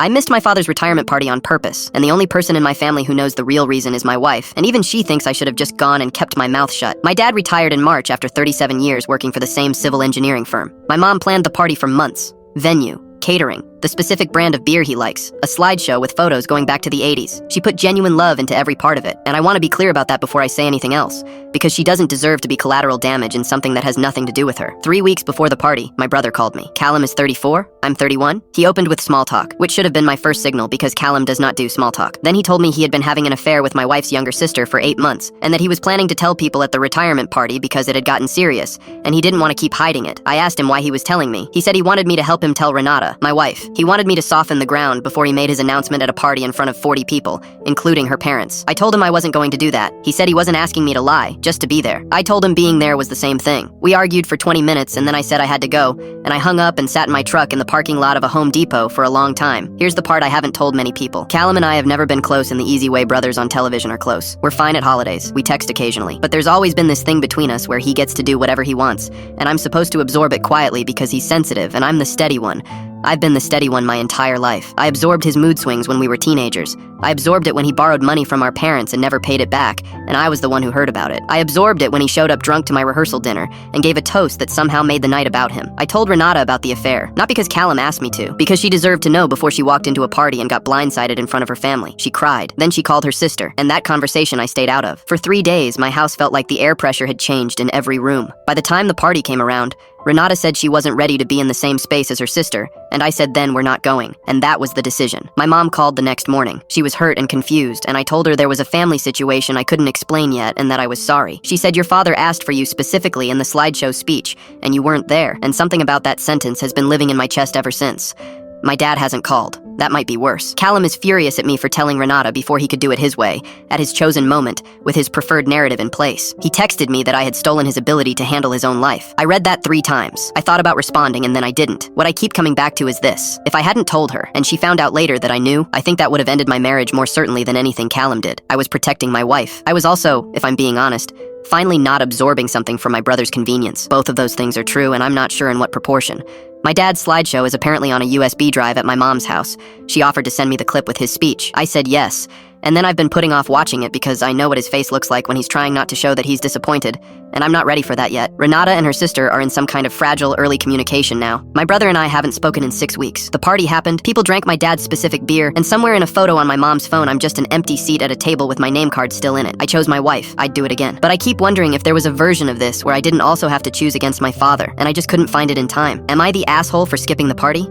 I missed my father's retirement party on purpose, and the only person in my family who knows the real reason is my wife, and even she thinks I should have just gone and kept my mouth shut. My dad retired in March after 37 years working for the same civil engineering firm. My mom planned the party for months. Venue, catering, the specific brand of beer he likes, a slideshow with photos going back to the 80s. She put genuine love into every part of it, and I want to be clear about that before I say anything else, because she doesn't deserve to be collateral damage in something that has nothing to do with her. 3 weeks before the party, my brother called me. Callum is 34, I'm 31. He opened with small talk, which should have been my first signal because Callum does not do small talk. Then he told me he had been having an affair with my wife's younger sister for 8 months, and that he was planning to tell people at the retirement party because it had gotten serious, and he didn't want to keep hiding it. I asked him why he was telling me. He said he wanted me to help him tell Renata, my wife. He wanted me to soften the ground before he made his announcement at a party in front of 40 people, including her parents. I told him I wasn't going to do that. He said he wasn't asking me to lie, just to be there. I told him being there was the same thing. We argued for 20 minutes and then I said I had to go, and I hung up and sat in my truck in the parking lot of a Home Depot for a long time. Here's the part I haven't told many people. Callum and I have never been close in the easy way brothers on television are close. We're fine at holidays. We text occasionally. But there's always been this thing between us where he gets to do whatever he wants, and I'm supposed to absorb it quietly because he's sensitive and I'm the steady one. I've been the steady one my entire life. I absorbed his mood swings when we were teenagers. I absorbed it when he borrowed money from our parents and never paid it back, and I was the one who heard about it. I absorbed it when he showed up drunk to my rehearsal dinner and gave a toast that somehow made the night about him. I told Renata about the affair, not because Callum asked me to, because she deserved to know before she walked into a party and got blindsided in front of her family. She cried. Then she called her sister, and that conversation I stayed out of. For 3 days, my house felt like the air pressure had changed in every room. By the time the party came around, Renata said she wasn't ready to be in the same space as her sister, and I said then we're not going, and that was the decision. My mom called the next morning. She was hurt and confused, and I told her there was a family situation I couldn't explain yet and that I was sorry. She said your father asked for you specifically in the slideshow speech, and you weren't there, and something about that sentence has been living in my chest ever since. My dad hasn't called. That might be worse. Callum is furious at me for telling Renata before he could do it his way, at his chosen moment, with his preferred narrative in place. He texted me that I had stolen his ability to handle his own life. I read that 3 times. I thought about responding and then I didn't. What I keep coming back to is this. If I hadn't told her, and she found out later that I knew, I think that would have ended my marriage more certainly than anything Callum did. I was protecting my wife. I was also, if I'm being honest, finally not absorbing something for my brother's convenience. Both of those things are true, and I'm not sure in what proportion. My dad's slideshow is apparently on a USB drive at my mom's house. She offered to send me the clip with his speech. I said yes, and then I've been putting off watching it because I know what his face looks like when he's trying not to show that he's disappointed, and I'm not ready for that yet. Renata and her sister are in some kind of fragile early communication now. My brother and I haven't spoken in 6 weeks. The party happened, people drank my dad's specific beer, and somewhere in a photo on my mom's phone I'm just an empty seat at a table with my name card still in it. I chose my wife. I'd do it again. But I keep wondering if there was a version of this where I didn't also have to choose against my father, and I just couldn't find it in time. Am I the asshole for skipping the party?